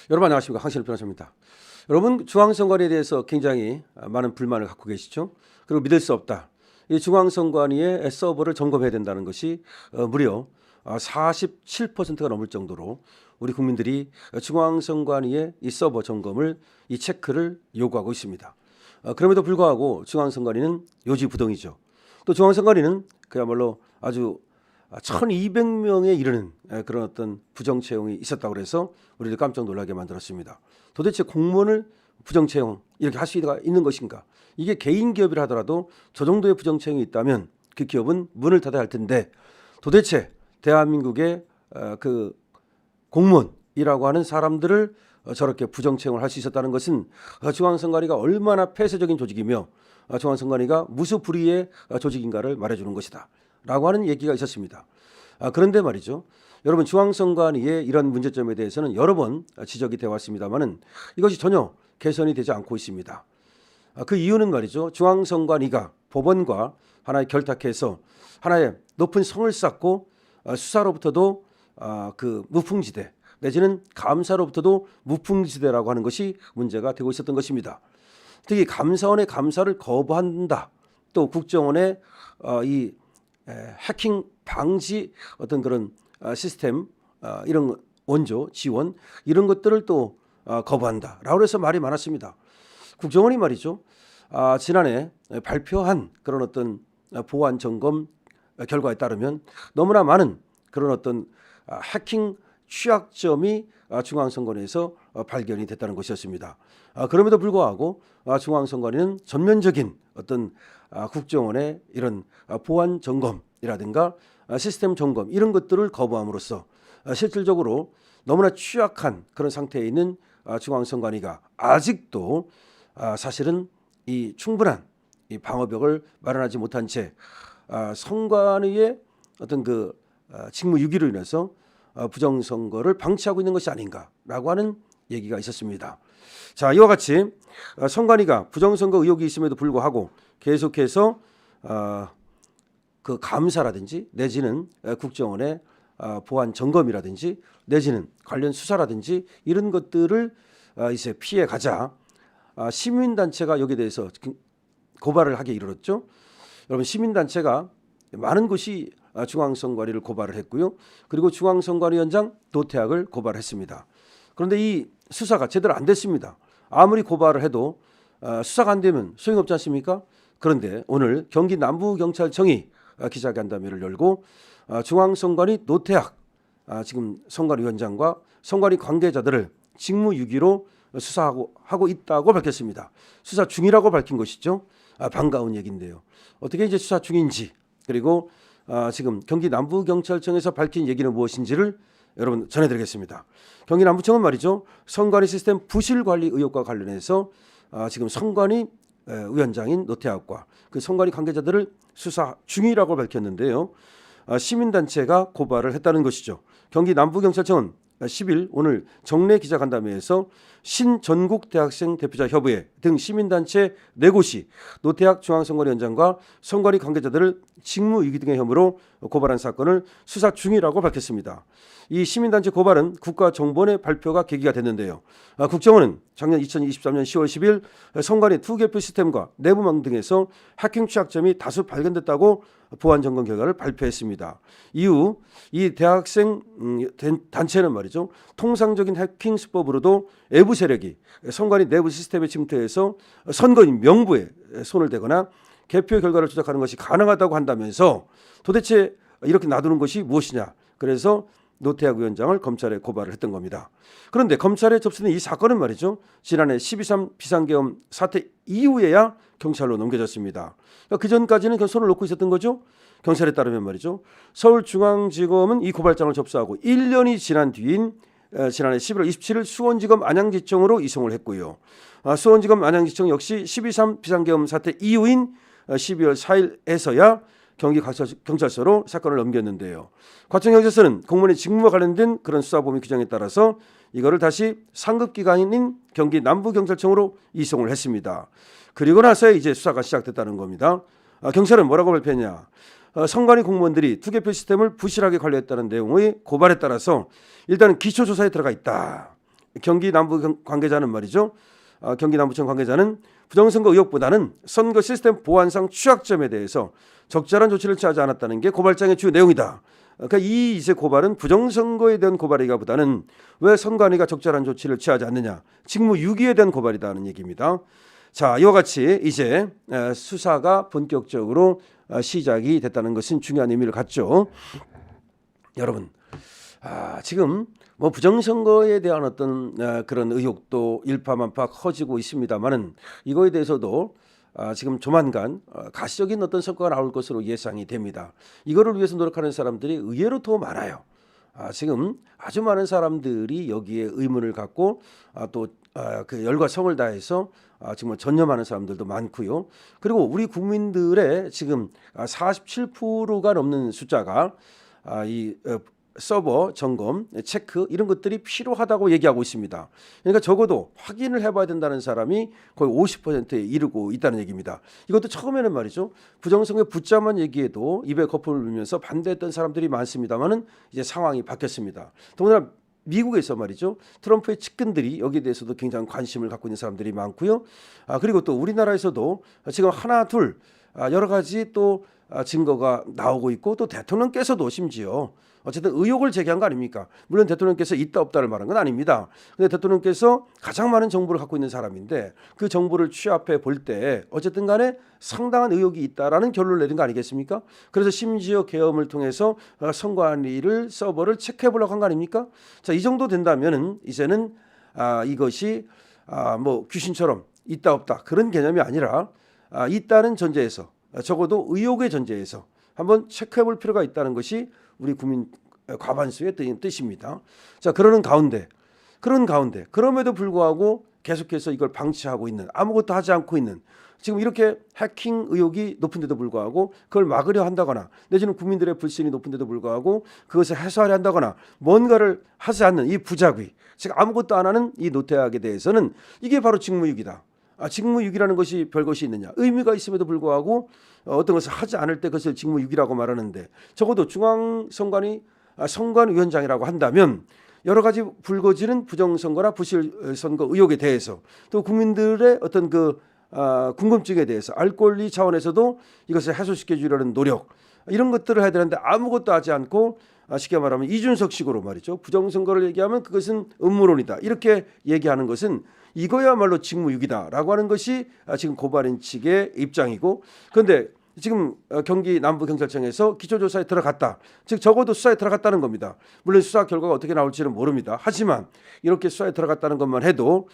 여러분 안녕하십니까, 황신일 변호사입니다. 여러분, 중앙선관위에 대해서 굉장히 많은 불만을 갖고 계시죠. 그리고 믿을 수 없다, 이 중앙선관위의 서버를 점검해야 된다는 것이 무려 47%가 넘을 정도로 우리 국민들이 중앙선관위의 이 서버 점검을, 이 체크를 요구하고 있습니다. 그럼에도 불구하고 중앙선관위는 요지부동이죠. 또 중앙선관위는 그야말로 아주 1200명에 이르는 그런 어떤 부정 채용이 있었다고 해서 우리를 깜짝 놀라게 만들었습니다. 도대체 공무원을 부정 채용 이렇게 할 수가 있는 것인가? 이게 개인 기업이라 하더라도 저 정도의 부정 채용이 있다면 그 기업은 문을 닫아야 할 텐데, 도대체 대한민국의 그 공무원이라고 하는 사람들을 저렇게 부정 채용을 할 수 있었다는 것은 중앙선관위가 얼마나 폐쇄적인 조직이며 중앙선관위가 무수불위의 조직인가를 말해주는 것이다 라고 하는 얘기가 있었습니다. 그런데 말이죠, 여러분, 중앙선관위의 이런 문제점에 대해서는 여러 번 지적이 되어 왔습니다만은 이것이 전혀 개선이 되지 않고 있습니다. 그 이유는 말이죠, 중앙선관위가 법원과 하나의 결탁해서 하나의 높은 성을 쌓고 수사로부터도 그 무풍지대 내지는 감사로부터도 무풍지대라고 하는 것이 문제가 되고 있었던 것입니다. 특히 감사원의 감사를 거부한다, 또 국정원의 이 해킹 방지 어떤 그런 시스템, 이런 원조 지원, 이런 것들을 또 거부한다라고 해서 말이 많았습니다. 국정원이 말이죠, 지난해 발표한 그런 어떤 보안 점검 결과에 따르면 너무나 많은 그런 어떤 해킹 취약점이 중앙선관위에서 발견이 됐다는 것이었습니다. 그럼에도 불구하고 중앙선관위는 전면적인 어떤 국정원의 이런 보안 점검이라든가 시스템 점검, 이런 것들을 거부함으로써 실질적으로 너무나 취약한 그런 상태에 있는 중앙선관위가 아직도 사실은 이 충분한 이 방어벽을 마련하지 못한 채 선관위의 어떤 그 직무유기로 인해서 부정선거를 방치하고 있는 것이 아닌가라고 하는 얘기가 있었습니다. 자, 이와 같이 선관위가 부정선거 의혹이 있음에도 불구하고 계속해서 그 감사라든지 내지는 국정원의 보안 점검이라든지 내지는 관련 수사라든지 이런 것들을 이제 피해 가자 시민단체가 여기에 대해서 고발을 하게 이르렀죠. 여러분, 시민단체가 많은 곳이 중앙선관위를 고발을 했고요. 그리고 중앙선관위원장 노태학을 고발했습니다. 그런데 이 수사가 제대로 안 됐습니다. 아무리 고발을 해도 수사가 안 되면 소용없지 않습니까? 그런데 오늘 경기 남부경찰청이 기자간담회를 열고 중앙선관위 노태학 지금 선관위원장과 선관위 관계자들을 직무유기로 수사하고 있다고 밝혔습니다. 수사 중이라고 밝힌 것이죠. 반가운 얘기인데요. 어떻게 이제 수사 중인지, 그리고 지금 경기 남부경찰청에서 밝힌 얘기는 무엇인지를 여러분 전해드리겠습니다. 경기 남부청은 말이죠, 선관위 시스템 부실 관리 의혹과 관련해서 지금 선관위 위원장인 노태학과 그 선관위 관계자들을 수사 중이라고 밝혔는데요. 시민단체가 고발을 했다는 것이죠. 경기 남부경찰청은 10일 오늘 정례 기자간담회에서 신전국대학생 대표자 협의회 등 시민단체 4곳이 노태학 중앙선관위원장과 선관위 관계자들을 직무유기 등의 혐의로 고발한 사건을 수사 중이라고 밝혔습니다. 이 시민단체 고발은 국가정보원의 발표가 계기가 됐는데요. 국정원은 작년 2023년 10월 10일 선관위 투개표 시스템과 내부망 등에서 해킹 취약점이 다수 발견됐다고 보안 점검 결과를 발표했습니다. 이후 이 대학생 단체는 말이죠, 통상적인 해킹 수법으로도 외부 세력이 선관위 내부 시스템에 침투해서 선거인 명부에 손을 대거나 개표 결과를 조작하는 것이 가능하다고 한다면서 도대체 이렇게 놔두는 것이 무엇이냐, 그래서 노태학 위원장을 검찰에 고발을 했던 겁니다. 그런데 검찰에 접수된 이 사건은 말이죠, 지난해 12.3 비상계엄 사태 이후에야 경찰로 넘겨졌습니다. 그러니까 그 전까지는 손을 놓고 있었던 거죠. 경찰에 따르면 말이죠, 서울중앙지검은 이 고발장을 접수하고 1년이 지난 뒤인 지난해 11월 27일 수원지검 안양지청으로 이송을 했고요. 수원지검 안양지청 역시 12.3 비상계엄 사태 이후인 12월 4일에서야 경기경찰서로 사건을 넘겼는데요. 과천경찰서는 공무원의 직무와 관련된 그런 수사범위 규정에 따라서 이거를 다시 상급기관인 경기 남부경찰청으로 이송을 했습니다. 그리고 나서야 이제 수사가 시작됐다는 겁니다. 경찰은 뭐라고 발표했냐? 선관위 공무원들이 투개표 시스템을 부실하게 관리했다는 내용의 고발에 따라서 일단은 기초조사에 들어가 있다. 경기 남부 관계자는 말이죠. 경기 남부청 관계자는 부정선거 의혹보다는 선거 시스템 보안상 취약점에 대해서 적절한 조치를 취하지 않았다는 게 고발장의 주요 내용이다. 그러니까 이 이제 고발은 부정선거에 대한 고발이기보다는 왜 선관위가 적절한 조치를 취하지 않느냐, 직무유기에 대한 고발이다는 얘기입니다. 자, 이와 같이 이제 수사가 본격적으로 시작이 됐다는 것은 중요한 의미를 갖죠. 여러분, 지금 뭐 부정선거에 대한 어떤 그런 의혹도 일파만파 커지고 있습니다만은 이거에 대해서도 지금 조만간 가시적인 어떤 성과가 나올 것으로 예상이 됩니다. 이거를 위해서 노력하는 사람들이 의외로 더 많아요. 지금 아주 많은 사람들이 여기에 의문을 갖고 또 그 열과 성을 다해서 정말 전념하는 사람들도 많고요. 그리고 우리 국민들의 지금 47%가 넘는 숫자가 이 서버 점검, 체크 이런 것들이 필요하다고 얘기하고 있습니다. 그러니까 적어도 확인을 해봐야 된다는 사람이 거의 50%에 이르고 있다는 얘기입니다. 이것도 처음에는 말이죠. 부정선거 붙자만 얘기해도 입에 거품을 물면서 반대했던 사람들이 많습니다만은 이제 상황이 바뀌었습니다. 더구나 미국에서 말이죠. 트럼프의 측근들이 여기에 대해서도 굉장히 관심을 갖고 있는 사람들이 많고요. 그리고 또 우리나라에서도 지금 하나 둘 여러 가지 또 증거가 나오고 있고 또 대통령께서도 심지어 어쨌든 의혹을 제기한 거 아닙니까? 물론 대통령께서 있다 없다를 말한 건 아닙니다. 근데 대통령께서 가장 많은 정보를 갖고 있는 사람인데 그 정보를 취합해 볼 때 어쨌든 간에 상당한 의혹이 있다라는 결론을 내린 거 아니겠습니까? 그래서 심지어 계엄을 통해서 선관위를 서버를 체크해 보려고 한 거 아닙니까? 자, 이 정도 된다면은 이제는 이것이 뭐 귀신처럼 있다 없다 그런 개념이 아니라 있다는 전제에서 적어도 의혹의 전제에서 한번 체크해 볼 필요가 있다는 것이 우리 국민 과반수의 뜻입니다. 자, 그런 가운데 그럼에도 불구하고 계속해서 이걸 방치하고 있는 아무것도 하지 않고 있는 지금 이렇게 해킹 의혹이 높은데도 불구하고 그걸 막으려 한다거나 내지는 국민들의 불신이 높은데도 불구하고 그것을 해소하려 한다거나 뭔가를 하지 않는 이 부작위 즉 아무것도 안 하는 이 노태악에 대해서는 이게 바로 직무유기다. 직무유기라는 것이 별것이 있느냐. 의미가 있음에도 불구하고 어떤 것을 하지 않을 때 그것을 직무유기라고 말하는데 적어도 중앙선관위 선관위원장이라고 한다면 여러 가지 불거지는 부정선거나 부실선거 의혹에 대해서 또 국민들의 어떤 그 궁금증에 대해서 알 권리 차원에서도 이것을 해소시켜 주려는 노력 이런 것들을 해야 되는데 아무것도 하지 않고 쉽게 말하면 이준석식으로 말이죠. 부정선거를 얘기하면 그것은 음모론이다. 이렇게 얘기하는 것은 이거야말로 직무유기다라고 하는 것이 지금 고발인 측의 입장이고 그런데 지금 경기 남부경찰청에서 기초조사에 들어갔다. 즉 적어도 수사에 들어갔다는 겁니다. 물론 수사 결과가 어떻게 나올지는 모릅니다. 하지만 이렇게 수사에 들어갔다는 것만 해도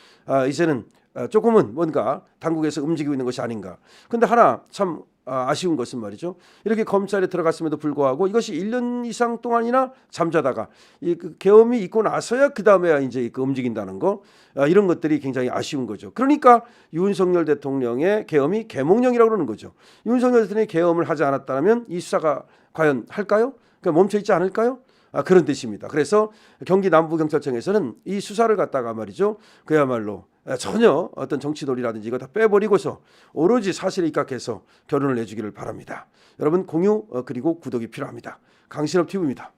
이제는 조금은 뭔가 당국에서 움직이고 있는 것이 아닌가. 그런데 하나 참 아쉬운 것은 말이죠. 이렇게 검찰에 들어갔음에도 불구하고 이것이 1년 이상 동안이나 잠자다가 이 계엄이 있고 나서야 그 다음에야 이제 움직인다는 거 이런 것들이 굉장히 아쉬운 거죠. 그러니까 윤석열 대통령의 계엄이 계몽령이라고 그러는 거죠. 윤석열 대통령이 계엄을 하지 않았다면 이 수사가 과연 할까요? 그러니까 멈춰 있지 않을까요? 그런 뜻입니다. 그래서 경기 남부경찰청에서는 이 수사를 갖다가 말이죠. 그야말로 전혀 어떤 정치놀이라든지 이거 다 빼버리고서 오로지 사실에 입각해서 결론을 내주기를 바랍니다. 여러분 공유 그리고 구독이 필요합니다. 강신업 TV입니다.